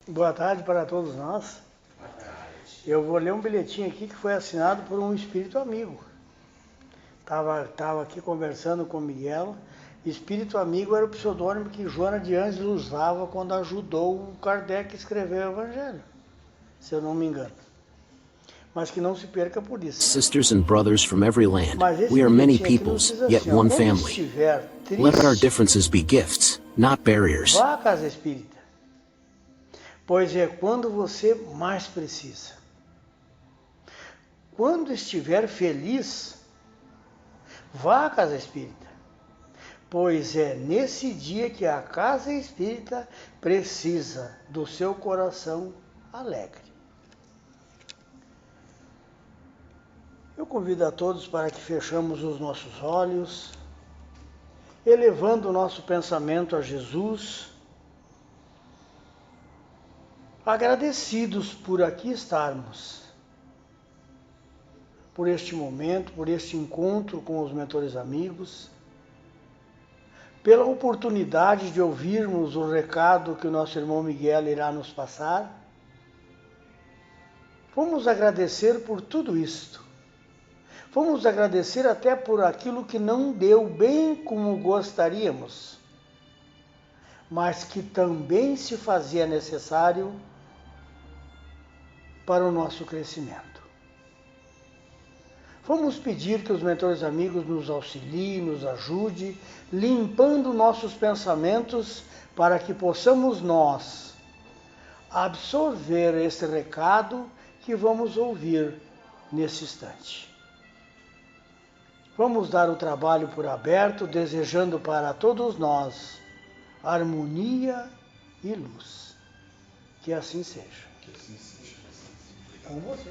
Boa tarde para todos nós. Eu vou ler um bilhetinho aqui que foi assinado por um espírito amigo. Tava aqui conversando com o Miguel. Espírito amigo era o pseudônimo que Joana de Ângeles usava quando ajudou o Kardec a escrever o Evangelho, se eu não me engano. Mas que não se perca por isso. Sisters and brothers from every land, we are many peoples, yet one family. Let our differences be gifts, not barriers. Vá à casa espírita, pois é quando você mais precisa. Quando estiver feliz, vá à casa espírita, pois é nesse dia que a casa espírita precisa do seu coração alegre. Eu convido a todos para que fechamos os nossos olhos, elevando o nosso pensamento a Jesus, agradecidos por aqui estarmos, por este momento, por este encontro com os mentores amigos, pela oportunidade de ouvirmos o recado que o nosso irmão Miguel irá nos passar. Vamos agradecer por tudo isto. Vamos agradecer até por aquilo que não deu bem como gostaríamos, mas que também se fazia necessário para o nosso crescimento. Vamos pedir que os mentores amigos nos auxiliem, nos ajude, limpando nossos pensamentos para que possamos nós absorver esse recado que vamos ouvir nesse instante. Vamos dar o trabalho por aberto, desejando para todos nós harmonia e luz. Que assim seja. Que assim seja. Com você.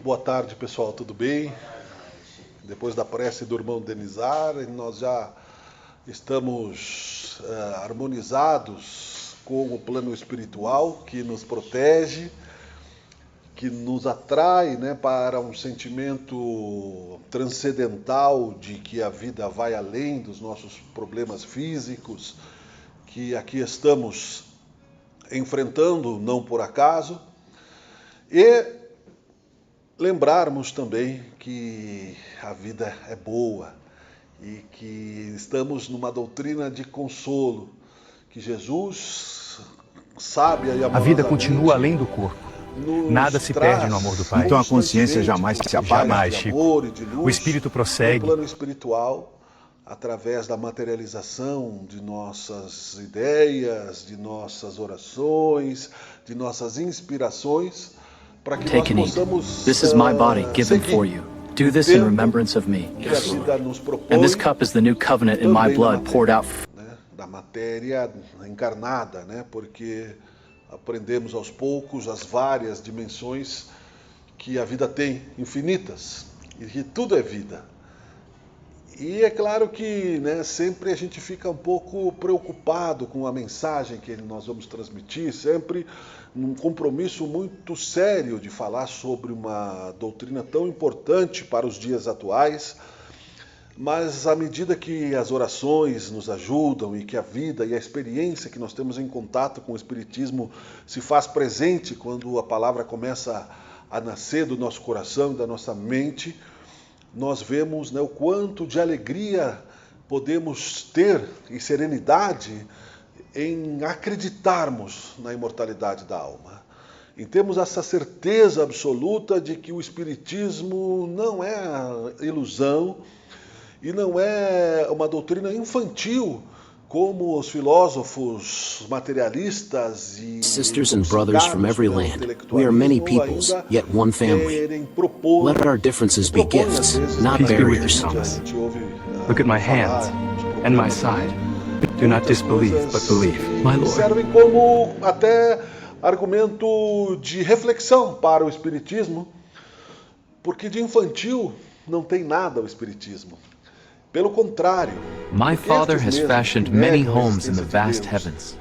Boa tarde, pessoal, tudo bem? Depois da prece do irmão Denizar, nós já estamos harmonizados com o plano espiritual que nos protege, que nos atrai, né, para um sentimento transcendental de que a vida vai além dos nossos problemas físicos, que aqui estamos enfrentando não por acaso, e lembrarmos também que a vida é boa e que estamos numa doutrina de consolo, que Jesus sabe e amorosamente a vida continua além do corpo. Nada se perde no amor do Pai. Então a consciência jamais se apaga. Jamais, Chico. O espírito prossegue. No plano espiritual, através da materialização de nossas ideias, de nossas orações, de nossas inspirações, para que Take nós and eat. possamos This is my body given for you. Do this in remembrance of me. que a vida nos propõe, And this cup is the new covenant in my também blood poured out. né, da matéria encarnada, né? Porque aprendemos aos poucos as várias dimensões que a vida tem, infinitas, e que tudo é vida. E é claro que, né, sempre a gente fica um pouco preocupado com a mensagem que nós vamos transmitir, sempre num compromisso muito sério de falar sobre uma doutrina tão importante para os dias atuais. Mas à medida que as orações nos ajudam e que a vida e a experiência que nós temos em contato com o Espiritismo se faz presente quando a palavra começa a nascer do nosso coração e da nossa mente, nós vemos, né, o quanto de alegria podemos ter e serenidade em acreditarmos na imortalidade da alma. E temos essa certeza absoluta de que o Espiritismo não é ilusão, e não é uma doutrina infantil, como os filósofos materialistas e Sisters and brothers from every land, we are many peoples, yet one family. Let our differences be gifts, not Peace be with you, barriers. Thomas. Look at my hands and my side. Do not disbelieve, but believe, my Lord. Servem como até argumento de reflexão para o Espiritismo, porque de infantil não tem nada o Espiritismo. Pelo contrário, My Father has fashioned many homes in the vast heavens.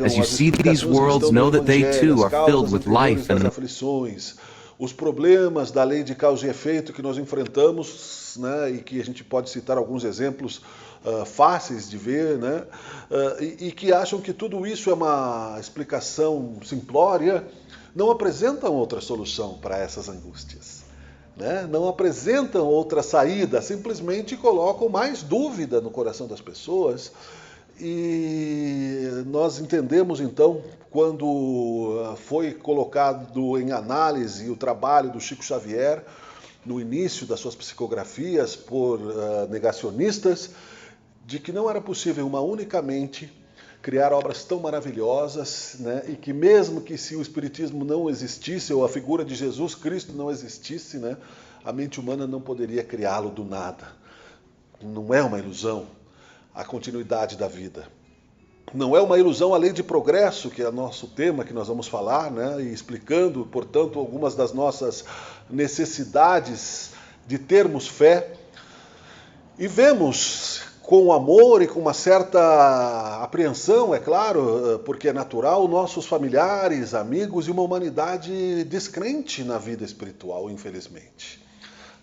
As you see these worlds, know that they too are filled with life and aflições, os problemas da lei de causa e efeito que nós enfrentamos, né, e que a gente pode citar alguns exemplos fáceis de ver, né? E que acham que tudo isso é uma explicação simplória, não apresentam outra solução para essas angústias, né? Não apresentam outra saída, simplesmente colocam mais dúvida no coração das pessoas. E nós entendemos então, quando foi colocado em análise o trabalho do Chico Xavier, no início das suas psicografias por negacionistas, de que não era possível uma única mente criar obras tão maravilhosas, né? E que mesmo que se o Espiritismo não existisse, ou a figura de Jesus Cristo não existisse, né? A mente humana não poderia criá-lo do nada. Não é uma ilusão a continuidade da vida. Não é uma ilusão a lei de progresso, que é o nosso tema que nós vamos falar, né? E explicando, portanto, algumas das nossas necessidades de termos fé. E vemos com amor e com uma certa apreensão, é claro, porque é natural, nossos familiares, amigos e uma humanidade descrente na vida espiritual, infelizmente.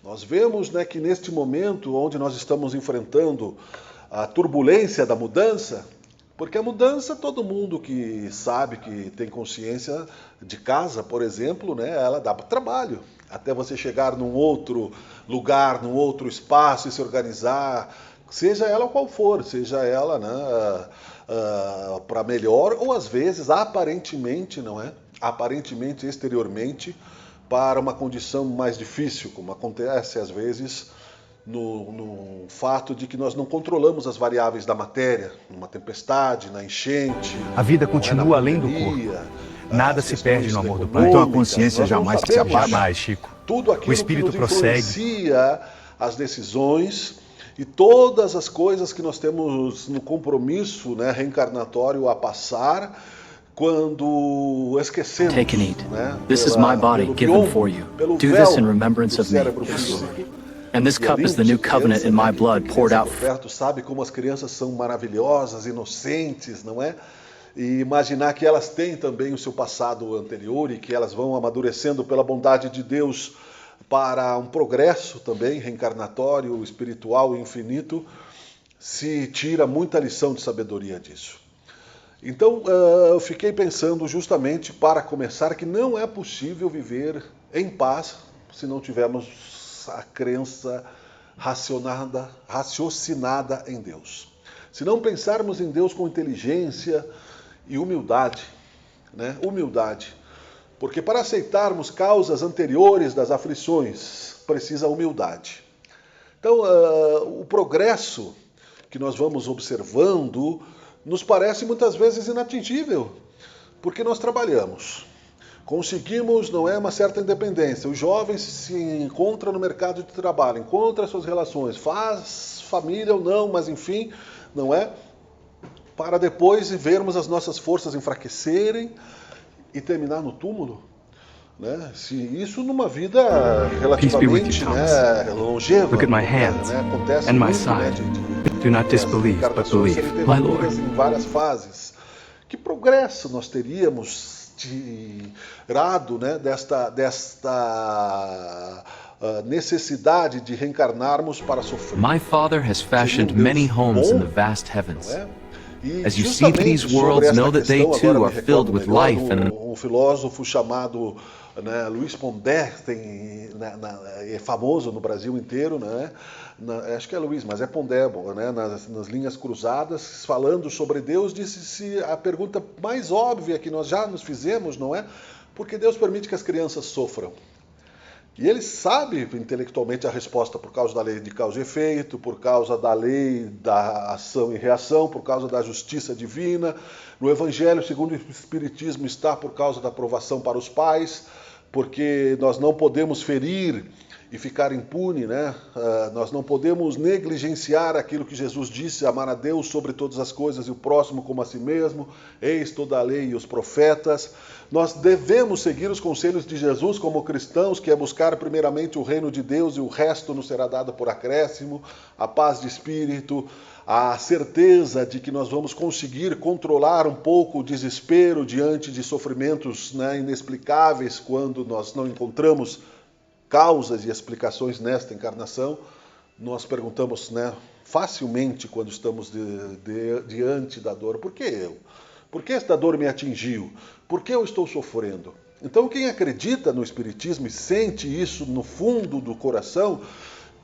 Nós vemos, né, que neste momento onde nós estamos enfrentando a turbulência da mudança, porque a mudança, todo mundo que sabe, que tem consciência de casa, por exemplo, né, ela dá trabalho. Até você chegar num outro lugar, num outro espaço e se organizar, seja ela qual for, seja ela, né, para melhor ou às vezes aparentemente, não é? Aparentemente, exteriormente, para uma condição mais difícil, como acontece às vezes no fato de que nós não controlamos as variáveis da matéria, numa tempestade, na enchente. A vida continua além do corpo. Nada se perde no amor do Pai. Então a consciência jamais se apaga mais, Chico. Tudo aquilo o espírito que nos prossegue. Influencia as decisões e todas as coisas que nós temos no compromisso, né, reencarnatório a passar, quando esquecemos. Take and eat. Né, this is my body given for you. Do this in remembrance of me. And this cup is the new covenant in my blood poured out. Perto sabe como as crianças são maravilhosas, inocentes, não é? E imaginar que elas têm também o seu passado anterior e que elas vão amadurecendo pela bondade de Deus para um progresso também reencarnatório, espiritual e infinito, se tira muita lição de sabedoria disso. Então, eu fiquei pensando justamente, para começar, que não é possível viver em paz se não tivermos a crença raciocinada em Deus. Se não pensarmos em Deus com inteligência e humildade, né? Humildade. Porque para aceitarmos causas anteriores das aflições, precisa humildade. Então, o progresso que nós vamos observando nos parece muitas vezes inatingível, porque nós trabalhamos. Conseguimos, não é, uma certa independência. Os jovens se encontram no mercado de trabalho, encontram as suas relações, faz família ou não, mas enfim, não é? Para depois vermos as nossas forças enfraquecerem e terminar no túmulo, né? Se isso numa vida relativamente, né, longeva. Look at my hands acontece and my muito, side. Né, Do not disbelieve, but believe, my Lord. Em várias fases. Que progresso nós teríamos tirado, né, desta necessidade de reencarnarmos para sofrer. My Father has fashioned many homes in the vast heavens. As you see these worlds, know that they too are filled with life and... Um filósofo chamado, né, Luiz Pondé, é famoso no Brasil inteiro, né? Acho que é Luiz, mas é Pondé, né? Nas linhas cruzadas, falando sobre Deus, disse-se a pergunta mais óbvia que nós já nos fizemos, não é? Por que Deus permite que as crianças sofram? E ele sabe intelectualmente a resposta, por causa da lei de causa e efeito, por causa da lei da ação e reação, por causa da justiça divina. No Evangelho, segundo o Espiritismo, está por causa da aprovação para os pais, porque nós não podemos ferir e ficar impune, né? Nós não podemos negligenciar aquilo que Jesus disse, amar a Deus sobre todas as coisas e o próximo como a si mesmo, eis toda a lei e os profetas. Nós devemos seguir os conselhos de Jesus como cristãos, que é buscar primeiramente o reino de Deus e o resto nos será dado por acréscimo, a paz de espírito, a certeza de que nós vamos conseguir controlar um pouco o desespero diante de sofrimentos, né, inexplicáveis quando nós não encontramos causas e explicações nesta encarnação, nós perguntamos, né, facilmente quando estamos diante da dor, por que eu? Por que esta dor me atingiu? Por que eu estou sofrendo? Então quem acredita no Espiritismo e sente isso no fundo do coração,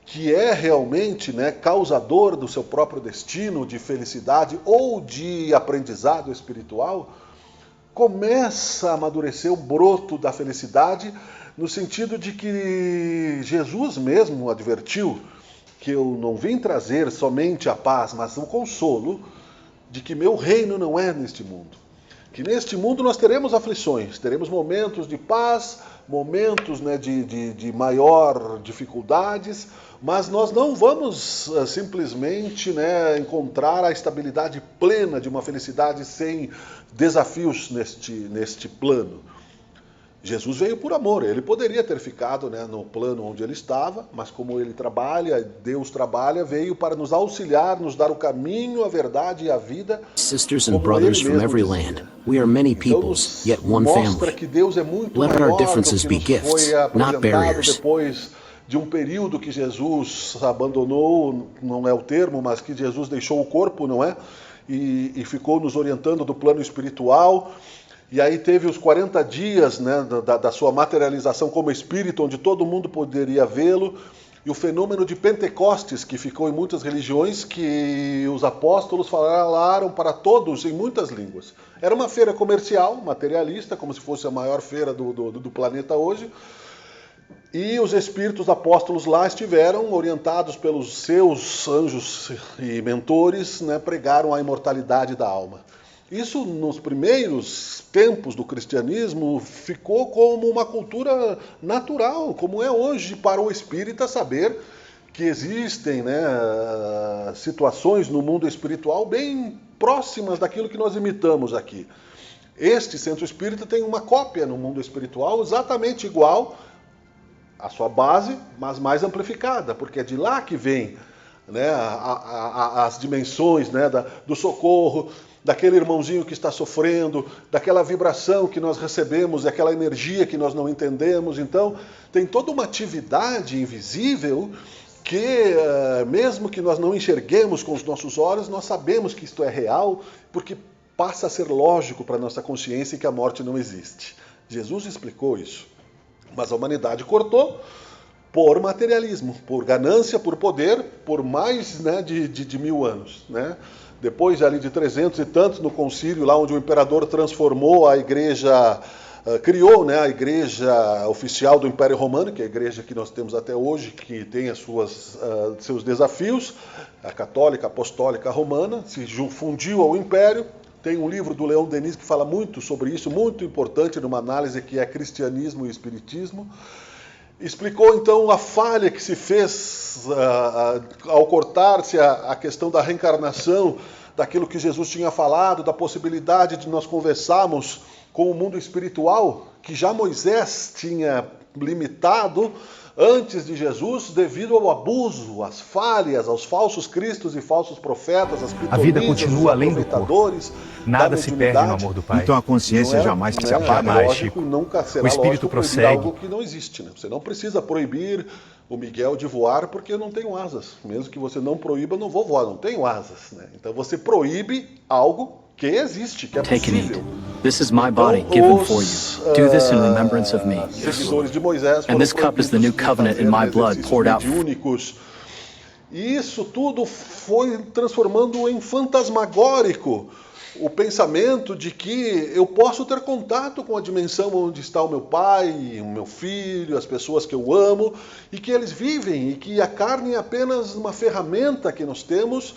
que é realmente, né, causador do seu próprio destino, de felicidade ou de aprendizado espiritual, começa a amadurecer o broto da felicidade, no sentido de que Jesus mesmo advertiu que eu não vim trazer somente a paz, mas o consolo de que meu reino não é neste mundo. Que neste mundo nós teremos aflições, teremos momentos de paz, momentos, né, de maior dificuldades, mas nós não vamos simplesmente, né, encontrar a estabilidade plena de uma felicidade sem desafios neste plano. Jesus veio por amor, ele poderia ter ficado, né, no plano onde ele estava, mas como ele trabalha, Deus trabalha, veio para nos auxiliar, nos dar o caminho, a verdade e a vida. Sisters and brothers from every land, we are many peoples, yet one family. Let our differences be gifts, not barriers. Depois de um período que Jesus abandonou, não é o termo, mas que Jesus deixou o corpo, não é? E ficou nos orientando do plano espiritual. E aí teve os 40 dias, né, da sua materialização como espírito, onde todo mundo poderia vê-lo, e o fenômeno de Pentecostes, que ficou em muitas religiões, que os apóstolos falaram para todos em muitas línguas. Era uma feira comercial, materialista, como se fosse a maior feira do planeta hoje, e os espíritos apóstolos lá estiveram, orientados pelos seus anjos e mentores, né, pregaram a imortalidade da alma. Isso, nos primeiros tempos do cristianismo, ficou como uma cultura natural, como é hoje para o espírita saber que existem, né, situações no mundo espiritual bem próximas daquilo que nós imitamos aqui. Este centro espírita tem uma cópia no mundo espiritual exatamente igual à sua base, mas mais amplificada, porque é de lá que vem, né, as dimensões, né, do socorro, daquele irmãozinho que está sofrendo, daquela vibração que nós recebemos, daquela energia que nós não entendemos. Então, tem toda uma atividade invisível que, mesmo que nós não enxerguemos com os nossos olhos, nós sabemos que isto é real, porque passa a ser lógico para a nossa consciência que a morte não existe. Jesus explicou isso. Mas a humanidade cortou por materialismo, por ganância, por poder, por mais, né, de 1000 anos, né? Depois ali de 300 e tantos, no concílio, lá onde o imperador transformou a igreja, criou, né, a igreja oficial do Império Romano, que é a igreja que nós temos até hoje, que tem seus desafios, a católica, apostólica romana, se fundiu ao império. Tem um livro do Leon Denis que fala muito sobre isso, muito importante numa análise que é cristianismo e espiritismo. Explicou então a falha que se fez ao cortar-se a questão da reencarnação, daquilo que Jesus tinha falado, da possibilidade de nós conversarmos com o mundo espiritual, que já Moisés tinha limitado antes de Jesus, devido ao abuso, às falhas, aos falsos cristos e falsos profetas, às a vida continua além do corpo. Nada se perde no amor do Pai. Então a consciência jamais se apaga, Chico. Nunca será o espírito prossegue. Algo que não existe, né? Você não precisa proibir o Miguel de voar porque eu não tenho asas. Mesmo que você não proíba, eu não vou voar, não tenho asas, né? Então você proíbe algo que existe, que é possível. This is my body given for you. Do this in remembrance of me. And this cup is the new covenant in my blood poured out. E isso tudo foi transformando em fantasmagórico o pensamento de que eu posso ter contato com a dimensão onde está o meu pai, o meu filho, as pessoas que eu amo, e que eles vivem, e que a carne é apenas uma ferramenta que nós temos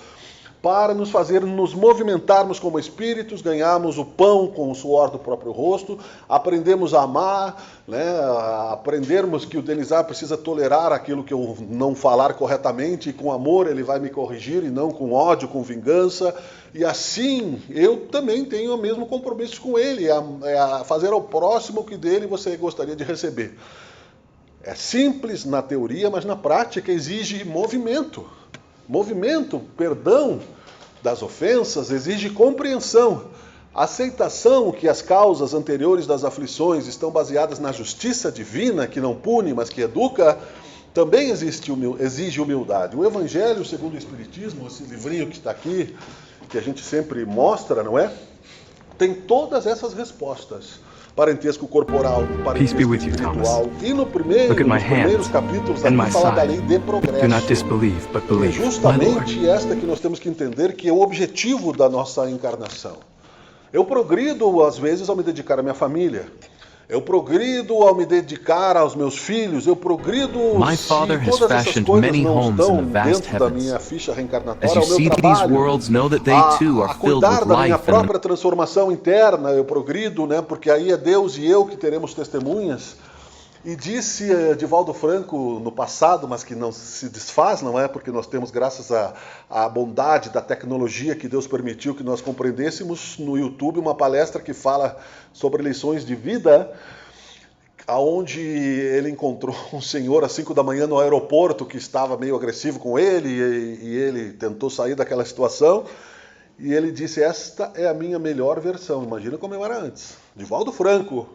para nos fazer nos movimentarmos como espíritos, ganharmos o pão com o suor do próprio rosto, aprendemos a amar, né? Aprendermos que o Denisar precisa tolerar aquilo que eu não falar corretamente, e com amor ele vai me corrigir, e não com ódio, com vingança. E assim, eu também tenho o mesmo compromisso com ele, é fazer ao próximo o que dele você gostaria de receber. É simples na teoria, mas na prática exige movimento. Movimento, perdão das ofensas, exige compreensão, aceitação que as causas anteriores das aflições estão baseadas na justiça divina, que não pune, mas que educa, também exige humildade. O Evangelho segundo o Espiritismo, esse livrinho que está aqui, que a gente sempre mostra, não é? Tem todas essas respostas. Parentesco corporal, parentesco espiritual. E nos primeiros capítulos aqui fala da lei de progresso. É justamente esta que nós temos que entender que é o objetivo da nossa encarnação. Eu progrido, às vezes, ao me dedicar à minha família. Eu progrido ao me dedicar aos meus filhos, eu progrido se todas essas coisas não estão dentro da minha ficha reencarnatória, ao meu trabalho, a cuidar da minha própria transformação interna, eu progrido, né? Porque aí é Deus e eu que teremos testemunhas. E disse Divaldo Franco no passado, mas que não se desfaz, não é? Porque nós temos, graças à bondade da tecnologia que Deus permitiu que nós compreendêssemos, no YouTube uma palestra que fala sobre lições de vida, aonde ele encontrou um senhor às 5 da manhã no aeroporto que estava meio agressivo com ele e ele tentou sair daquela situação. E ele disse, esta é a minha melhor versão. Imagina como eu era antes. Divaldo Franco.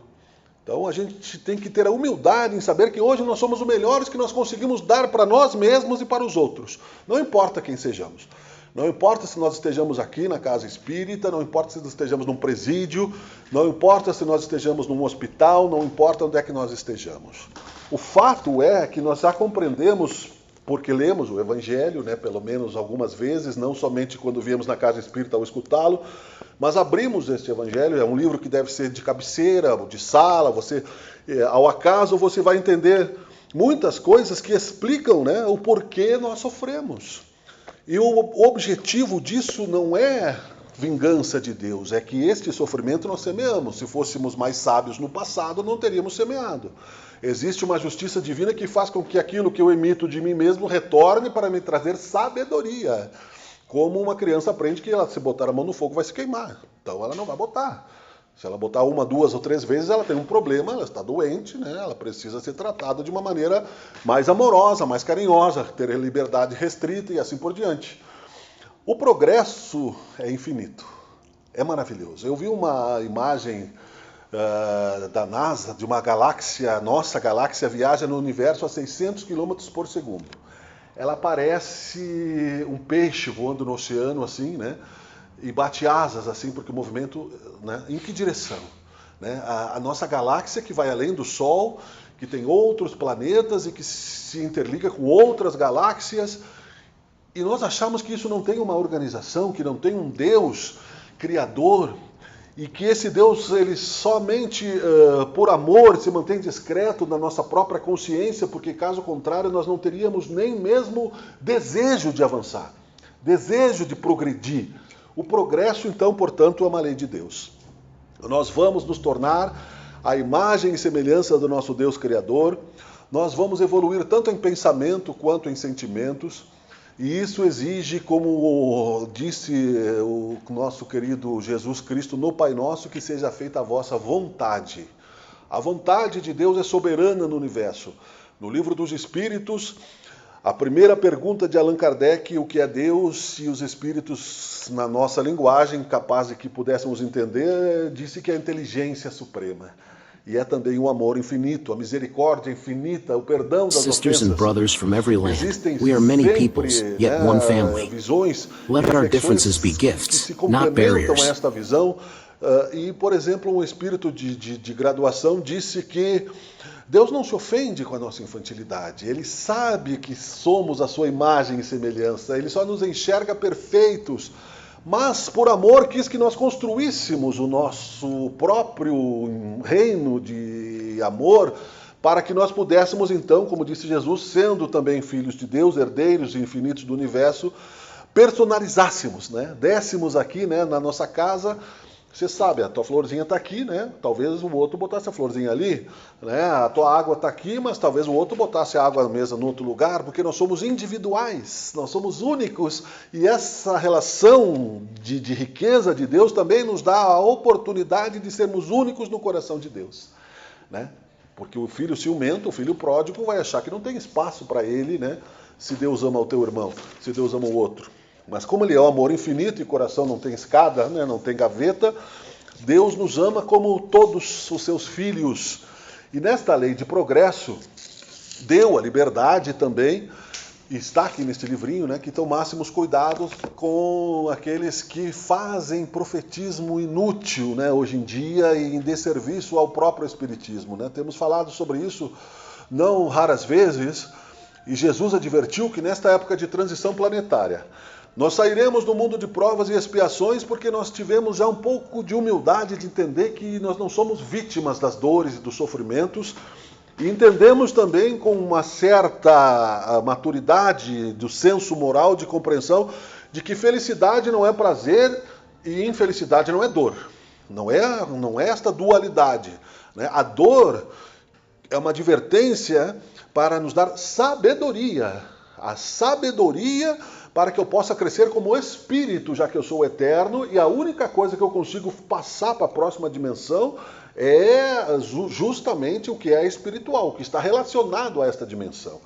Então a gente tem que ter a humildade em saber que hoje nós somos os melhores que nós conseguimos dar para nós mesmos e para os outros. Não importa quem sejamos. Não importa se nós estejamos aqui na casa espírita, não importa se nós estejamos num presídio, não importa se nós estejamos num hospital, não importa onde é que nós estejamos. O fato é que nós já compreendemos, porque lemos o Evangelho, né, pelo menos algumas vezes, não somente quando viemos na casa espírita ao escutá-lo, mas abrimos este Evangelho, é um livro que deve ser de cabeceira, de sala, você, ao acaso, você vai entender muitas coisas que explicam, né, o porquê nós sofremos. E o objetivo disso não é vingança de Deus, é que este sofrimento nós semeamos. Se fôssemos mais sábios no passado, não teríamos semeado. Existe uma justiça divina que faz com que aquilo que eu emito de mim mesmo retorne para me trazer sabedoria. Como uma criança aprende que ela, se botar a mão no fogo, vai se queimar. Então ela não vai botar. Se ela botar 1, 2 ou 3 vezes, ela tem um problema, ela está doente, né? Ela precisa ser tratada de uma maneira mais amorosa, mais carinhosa, ter liberdade restrita e assim por diante. O progresso é infinito. É maravilhoso. Eu vi uma imagem da NASA, de uma galáxia, nossa galáxia viaja no universo a 600 km por segundo. Ela parece um peixe voando no oceano, assim, né? E bate asas, assim, porque o movimento, né? Em que direção? Né? A nossa galáxia, que vai além do Sol, que tem outros planetas e que se interliga com outras galáxias, e nós achamos que isso não tem uma organização, que não tem um Deus criador, e que esse Deus, ele somente por amor se mantém discreto na nossa própria consciência, porque caso contrário nós não teríamos nem mesmo desejo de avançar, desejo de progredir. O progresso, então, portanto, é uma lei de Deus. Nós vamos nos tornar a imagem e semelhança do nosso Deus Criador, nós vamos evoluir tanto em pensamento quanto em sentimentos, e isso exige, como disse o nosso querido Jesus Cristo no Pai Nosso, que seja feita a vossa vontade. A vontade de Deus é soberana no universo. No Livro dos Espíritos, a primeira pergunta de Allan Kardec, o que é Deus, e os Espíritos, na nossa linguagem, capaz de que pudéssemos entender, disse que é a inteligência suprema. E é também o amor infinito, a misericórdia infinita, o perdão das Sisters and brothers from every land, Existem we are many sempre, peoples, yet one family. visões Let e our reflexões differences be que gifts, se not complementam barriers. a esta visão. E, por exemplo, um espírito de graduação disse que Deus não se ofende com a nossa infantilidade. Ele sabe que somos a sua imagem e semelhança. Ele só nos enxerga perfeitos. Mas, por amor, quis que nós construíssemos o nosso próprio reino de amor, para que nós pudéssemos, então, como disse Jesus, sendo também filhos de Deus, herdeiros infinitos do universo, personalizássemos, né? Dessemos aqui, né, na nossa casa. Você sabe, a tua florzinha está aqui, né? Talvez o outro botasse a florzinha ali, né? A tua água está aqui, mas talvez o outro botasse a água na mesa em outro lugar, porque nós somos individuais, nós somos únicos, e essa relação de riqueza de Deus também nos dá a oportunidade de sermos únicos no coração de Deus, né? Porque o filho ciumento, o filho pródigo, vai achar que não tem espaço para ele, né? Se Deus ama o teu irmão, se Deus ama o outro. Mas como ele é o amor infinito e o coração não tem escada, né, não tem gaveta, Deus nos ama como todos os seus filhos. E nesta lei de progresso, deu a liberdade também, e está aqui neste livrinho, né, que tomássemos cuidados com aqueles que fazem profetismo inútil, né, hoje em dia e em desserviço ao próprio Espiritismo, né? Temos falado sobre isso não raras vezes, e Jesus advertiu que nesta época de transição planetária, nós sairemos do mundo de provas e expiações porque nós tivemos já um pouco de humildade de entender que nós não somos vítimas das dores e dos sofrimentos, e entendemos também com uma certa maturidade do senso moral, de compreensão, de que felicidade não é prazer e infelicidade não é dor. Não é esta dualidade, né? A dor é uma advertência para nos dar sabedoria. A sabedoria para que eu possa crescer como espírito, já que eu sou eterno, e a única coisa que eu consigo passar para a próxima dimensão é justamente o que é espiritual, o que está relacionado a esta dimensão.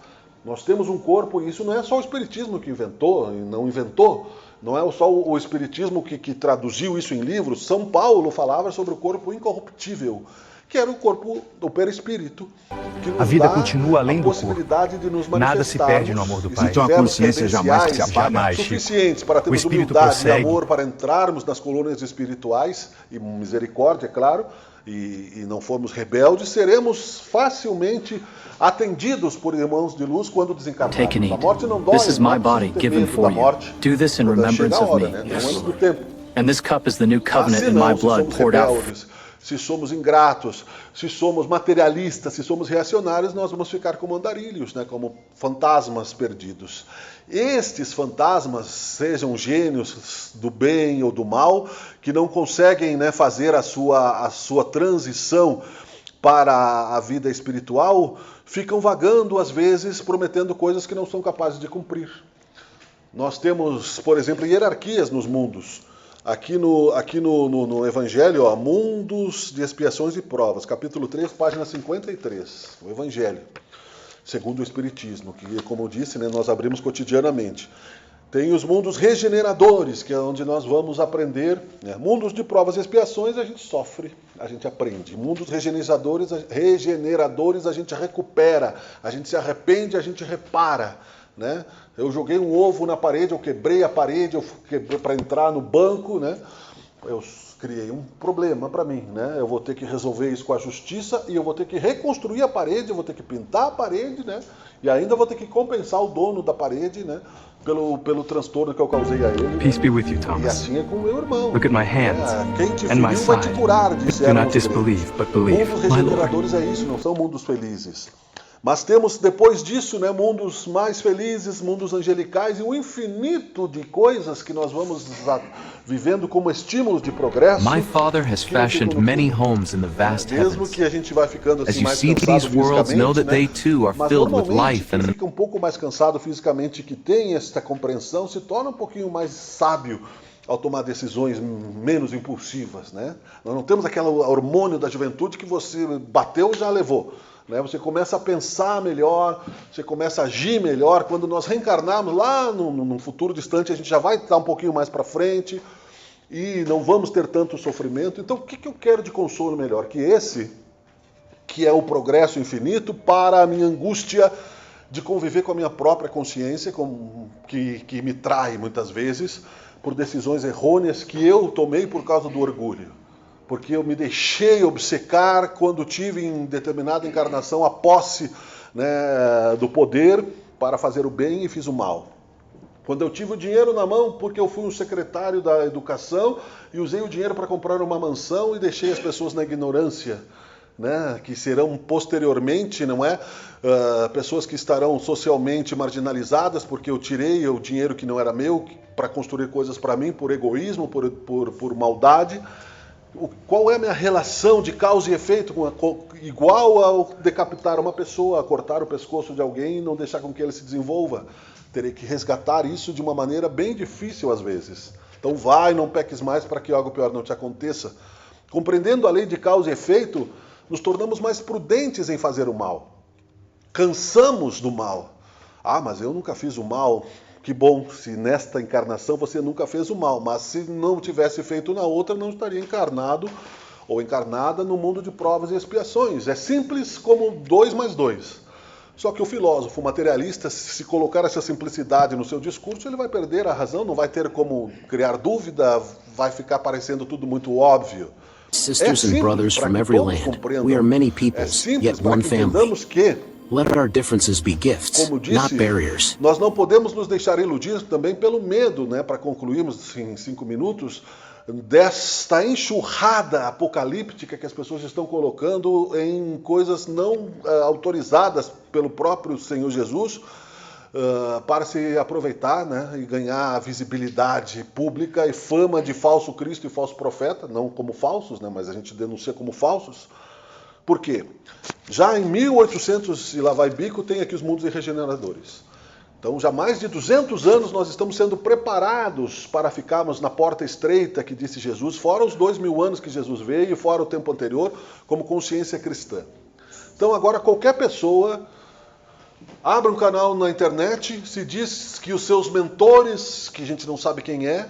Nós temos um corpo, e isso não é só o Espiritismo que inventou, não inventou, não é só o Espiritismo que traduziu isso em livros. São Paulo falava sobre o corpo incorruptível, que era o corpo do perispírito. A vida continua além do corpo. Nada se perde no amor do Pai. Então a consciência jamais se apaga. Suficientes para termos humildade e amor para entrarmos nas colônias espirituais, e misericórdia, é claro, e não formos rebeldes, seremos facilmente atendidos por irmãos de luz quando desencarnarmos. Take and A morte não eat. dói, This is my body given for you. Do this in remembrance of me. Antes do tempo. And this cup is the new covenant Se in my não, se blood somos poured out. rebeldes, se somos ingratos, se somos materialistas, se somos reacionários, nós vamos ficar como andarilhos, né? Como fantasmas perdidos. Estes fantasmas, sejam gênios do bem ou do mal, que não conseguem, né, fazer a sua transição para a vida espiritual, ficam vagando às vezes, prometendo coisas que não são capazes de cumprir. Nós temos, por exemplo, hierarquias nos mundos. Aqui no Evangelho, ó, Mundos de Expiações e Provas, capítulo 3, página 53, o Evangelho, segundo o Espiritismo, que, como eu disse, né, nós abrimos cotidianamente. Tem os mundos regeneradores, que é onde nós vamos aprender, né? Mundos de provas e expiações a gente sofre, a gente aprende. Mundos regeneradores a gente recupera, a gente se arrepende, a gente repara, né? Eu joguei um ovo na parede, eu quebrei a parede, eu quebrei para entrar no banco, né? Eu criei um problema para mim, né? Eu vou ter que resolver isso com a justiça e eu vou ter que reconstruir a parede, eu vou ter que pintar a parede, né? E ainda vou ter que compensar o dono da parede, né? Pelo transtorno que eu causei a ele. Peace be with you, E Thomas. assim é com o meu irmão. Look at my hands Quem te and my feriu vai te side. curar, Do disseram not os gregos. disbelieve, but believe. Mundos My Lord. regeneradores é isso, não são mundos felizes. Mas temos, depois disso, né, mundos mais felizes, mundos angelicais e um infinito de coisas que nós vamos vivendo como estímulos de progresso. My Father has fashioned many homes in the vast Mesmo heavens. que a gente vai ficando As assim you mais see cansado these worlds, know that they fisicamente, too are mas filled with normalmente life quem and fica um pouco mais cansado fisicamente, que tem esta compreensão, se torna um pouquinho mais sábio ao tomar decisões menos impulsivas, né? Nós não temos aquele hormônio da juventude que você bateu já levou. Né? Você começa a pensar melhor, você começa a agir melhor. Quando nós reencarnarmos lá num futuro distante, a gente já vai estar um pouquinho mais para frente e não vamos ter tanto sofrimento. Então, o que eu quero de consolo melhor? Que esse, que é o progresso infinito para a minha angústia de conviver com a minha própria consciência, que me trai muitas vezes por decisões errôneas que eu tomei por causa do orgulho. Porque eu me deixei obcecar quando tive em determinada encarnação a posse, né, do poder para fazer o bem e fiz o mal. Quando eu tive o dinheiro na mão porque eu fui um secretário da educação e usei o dinheiro para comprar uma mansão e deixei as pessoas na ignorância, né, que serão posteriormente, não é? Pessoas que estarão socialmente marginalizadas porque eu tirei o dinheiro que não era meu para construir coisas para mim por egoísmo, por maldade. Qual é a minha relação de causa e efeito igual ao decapitar uma pessoa, a cortar o pescoço de alguém e não deixar com que ele se desenvolva? Terei que resgatar isso de uma maneira bem difícil às vezes. Então vai, não peques mais para que algo pior não te aconteça. Compreendendo a lei de causa e efeito, nos tornamos mais prudentes em fazer o mal. Cansamos do mal. Ah, mas eu nunca fiz o mal. Que bom, se nesta encarnação você nunca fez o mal, mas se não tivesse feito na outra, não estaria encarnado ou encarnada no mundo de provas e expiações. É simples como 2 mais 2. Só que o filósofo materialista, se colocar essa simplicidade no seu discurso, ele vai perder a razão, não vai ter como criar dúvida, vai ficar parecendo tudo muito óbvio. Sisters and brothers from every land, we are many peoples, yet one family. Let our differences be gifts, not barriers. Nós não podemos nos deixar iludir também pelo medo, né, para concluirmos em 5 minutos, desta enxurrada apocalíptica que as pessoas estão colocando em coisas não autorizadas pelo próprio Senhor Jesus, para se aproveitar, né, e ganhar visibilidade pública e fama de falso Cristo e falso profeta, não como falsos, né, mas a gente denuncia como falsos. Por quê? Já em 1800 e lá vai bico, tem aqui os mundos regeneradores. Então, já há mais de 200 anos nós estamos sendo preparados para ficarmos na porta estreita que disse Jesus, fora os 2000 anos que Jesus veio, fora o tempo anterior, como consciência cristã. Então, agora qualquer pessoa abre um canal na internet, se diz que os seus mentores, que a gente não sabe quem é,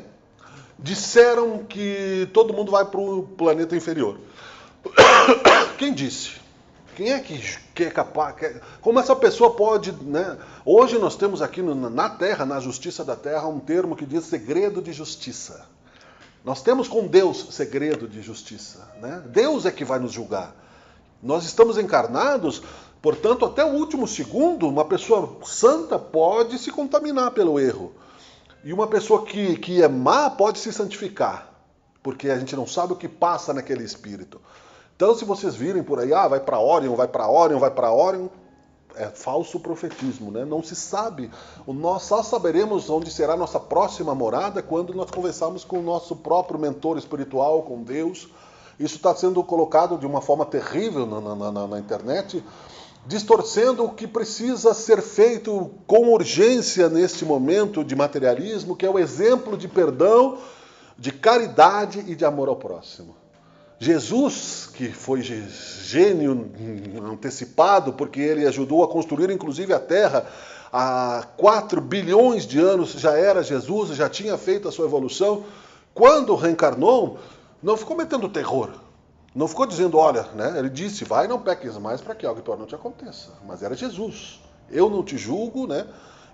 disseram que todo mundo vai para o planeta inferior. Quem disse? Quem é que é capaz? Como essa pessoa pode, né? Hoje nós temos aqui na Terra, na justiça da Terra, um termo que diz segredo de justiça. Nós temos com Deus segredo de justiça, né? Deus é que vai nos julgar. Nós estamos encarnados, portanto, até o último segundo, uma pessoa santa pode se contaminar pelo erro. E uma pessoa que é má pode se santificar, porque a gente não sabe o que passa naquele espírito. Então, se vocês virem por aí, vai para Orion, vai para Orion, vai para Orion, é falso profetismo, né? Não se sabe. Nós só saberemos onde será a nossa próxima morada quando nós conversarmos com o nosso próprio mentor espiritual, com Deus. Isso está sendo colocado de uma forma terrível na internet, distorcendo o que precisa ser feito com urgência neste momento de materialismo, que é o exemplo de perdão, de caridade e de amor ao próximo. Jesus, que foi gênio antecipado, porque ele ajudou a construir inclusive a Terra há 4 bilhões de anos, já era Jesus, já tinha feito a sua evolução. Quando reencarnou, não ficou metendo terror, não ficou dizendo, olha, né? Ele disse, vai, não peques mais para que algo pior não te aconteça. Mas era Jesus. Eu não te julgo, né?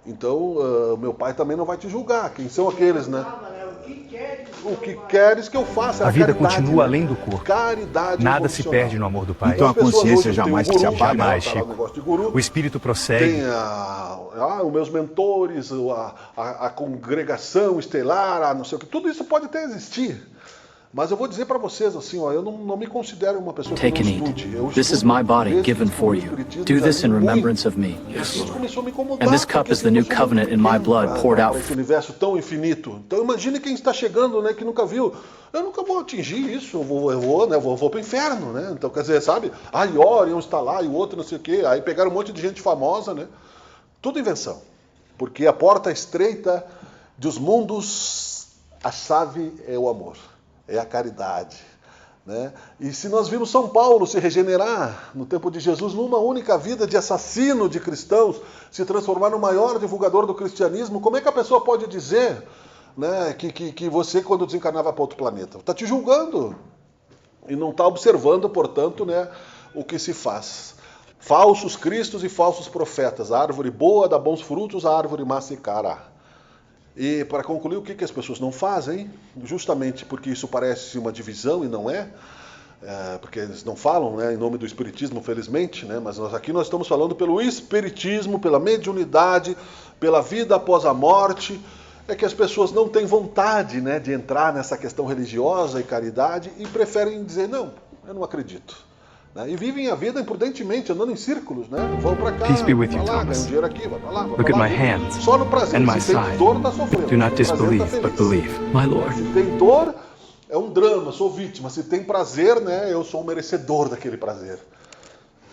Então, meu pai também não vai te julgar. Quem são aqueles, né? O que queres que eu faça? A vida continua além do corpo. Caridade Nada se perde no amor do Pai. Então a consciência jamais se apaga. Jamais, Chico. O espírito prossegue. Tem os meus mentores, a congregação estelar, não sei o que. Tudo isso pode até existir. Mas eu vou dizer para vocês assim, eu não me considero uma pessoa que Take and eat. This is my body given for you. Do this in remembrance of me. And this cup is the new covenant in my blood poured out. Esse universo tão infinito. Então imagine quem está chegando, né, que nunca viu. Eu nunca vou atingir isso, eu vou para o inferno, né? Então quer dizer, sabe? Orion está lá e o outro não sei o quê. Aí pegaram um monte de gente famosa, né? Tudo invenção. Porque a porta estreita dos mundos, a chave é o amor. É a caridade, né? E se nós vimos São Paulo se regenerar no tempo de Jesus numa única vida de assassino de cristãos, se transformar no maior divulgador do cristianismo, como é que a pessoa pode dizer, né, que você, quando desencarnava para outro planeta, está te julgando e não está observando, portanto, né, o que se faz? Falsos cristos e falsos profetas. A árvore boa dá bons frutos, a árvore má se secará. E para concluir, o que as pessoas não fazem, justamente porque isso parece uma divisão e não é, porque eles não falam, né, em nome do Espiritismo, felizmente, né, mas aqui nós estamos falando pelo Espiritismo, pela mediunidade, pela vida após a morte, é que as pessoas não têm vontade, né, de entrar nessa questão religiosa e caridade e preferem dizer, não, eu não acredito. E vivem a vida imprudentemente, andando em círculos, né? Vão para cá, Peace be with you, vai lá, Thomas. ganham dinheiro aqui, vai para lá, vai Look para at lá. my hands Só no prazer, and my se tem side. dor, está sofrendo. Do not Se tem prazer, disbelieve, tá but feliz. believe. My Lord. Se tem dor, é um drama, sou vítima. Se tem prazer, né, eu sou um merecedor daquele prazer.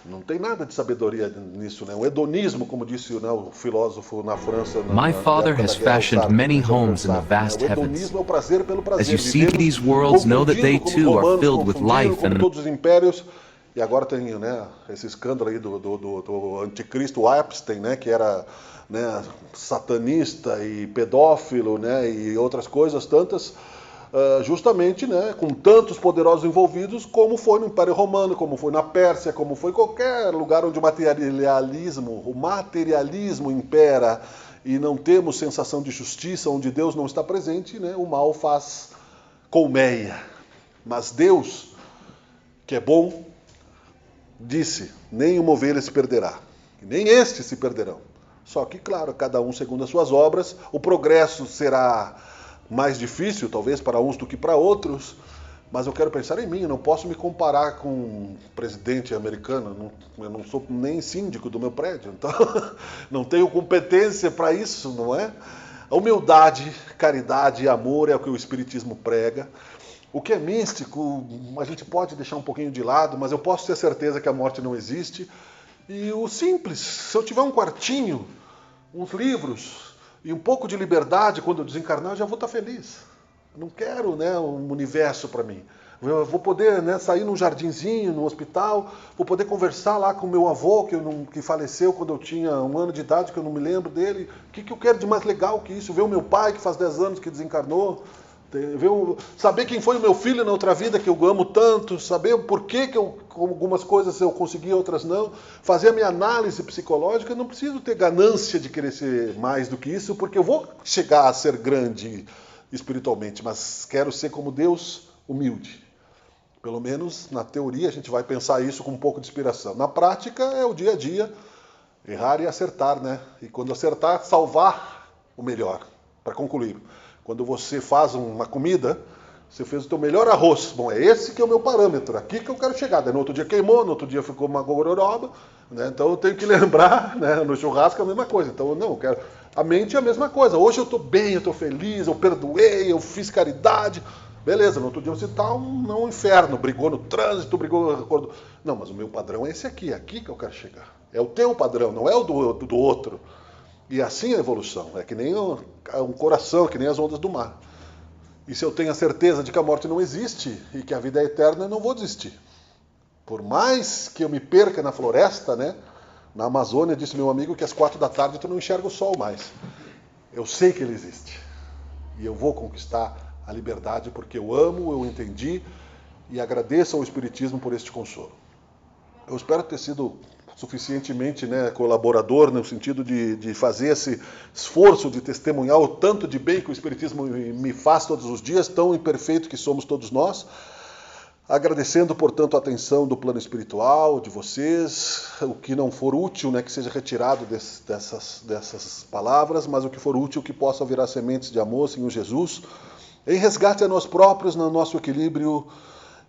Não tem nada de sabedoria nisso, né? O hedonismo, como disse, né, o filósofo na França. My father has fashioned many homes in the vast O heavens. hedonismo é o prazer pelo prazer. As you see Vivemos these worlds, know that they confundindo como too os are filled with confundiram life como and todos os impérios. E agora tem, né, esse escândalo aí do anticristo Epstein, né, que era, né, satanista e pedófilo, né, e outras coisas tantas. justamente, né, com tantos poderosos envolvidos, como foi no Império Romano, como foi na Pérsia, como foi em qualquer lugar onde o materialismo impera e não temos sensação de justiça, onde Deus não está presente, né, o mal faz colmeia. Mas Deus, que é bom, disse: nenhuma ovelha se perderá, nem estes se perderão. Só que, claro, cada um segundo as suas obras, o progresso será mais difícil, talvez, para uns do que para outros, mas eu quero pensar em mim, eu não posso me comparar com um presidente americano, eu não sou nem síndico do meu prédio, então não tenho competência para isso, não é? A humildade, caridade e amor é o que o Espiritismo prega. O que é místico, a gente pode deixar um pouquinho de lado, mas eu posso ter certeza que a morte não existe. E o simples, se eu tiver um quartinho, uns livros e um pouco de liberdade quando eu desencarnar, eu já vou estar feliz. Eu não quero, né, um universo para mim. Eu vou poder, né, sair num jardinzinho, no hospital, vou poder conversar lá com o meu avô, que faleceu quando eu tinha 1 ano de idade, que eu não me lembro dele. O que eu quero de mais legal que isso? Ver o meu pai, que faz 10 anos que desencarnou. Saber quem foi o meu filho na outra vida, que eu amo tanto, saber o porquê que algumas coisas eu consegui, outras não, fazer a minha análise psicológica. Eu não preciso ter ganância de querer ser mais do que isso, porque eu vou chegar a ser grande espiritualmente, mas quero ser como Deus, humilde. Pelo menos na teoria a gente vai pensar isso com um pouco de inspiração. Na prática é o dia a dia, errar e acertar, né? E quando acertar, salvar o melhor, para concluir. Quando você faz uma comida, você fez o teu melhor arroz. Bom, é esse que é o meu parâmetro, aqui que eu quero chegar. Daí no outro dia queimou, no outro dia ficou uma gororoba, né? Então eu tenho que lembrar, né? No churrasco é a mesma coisa. Então eu quero... A mente é a mesma coisa. Hoje eu estou bem, eu estou feliz, eu perdoei, eu fiz caridade. Beleza, no outro dia você está um inferno, brigou no trânsito, acordou. Não, mas o meu padrão é esse aqui que eu quero chegar. É o teu padrão, não é o do outro. E assim é a evolução, é que nem um coração, que nem as ondas do mar. E se eu tenho a certeza de que a morte não existe e que a vida é eterna, eu não vou desistir. Por mais que eu me perca na floresta, né? Na Amazônia, disse meu amigo que às 4 da tarde tu não enxerga o sol mais. Eu sei que ele existe. E eu vou conquistar a liberdade porque eu amo, eu entendi e agradeço ao Espiritismo por este consolo. Eu espero ter sido suficientemente, né, colaborador no sentido de fazer esse esforço de testemunhar o tanto de bem que o Espiritismo me faz todos os dias, tão imperfeito que somos todos nós. Agradecendo, portanto, a atenção do plano espiritual, de vocês, o que não for útil, né, que seja retirado dessas palavras, mas o que for útil que possa virar sementes de amor, Senhor Jesus, em resgate a nós próprios, no nosso equilíbrio,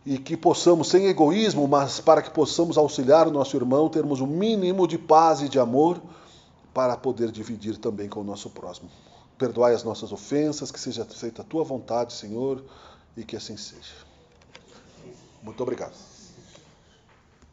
e que possamos, sem egoísmo, mas para que possamos auxiliar o nosso irmão, termos um mínimo de paz e de amor para poder dividir também com o nosso próximo. Perdoai as nossas ofensas, que seja feita a tua vontade, Senhor, e que assim seja. Muito obrigado.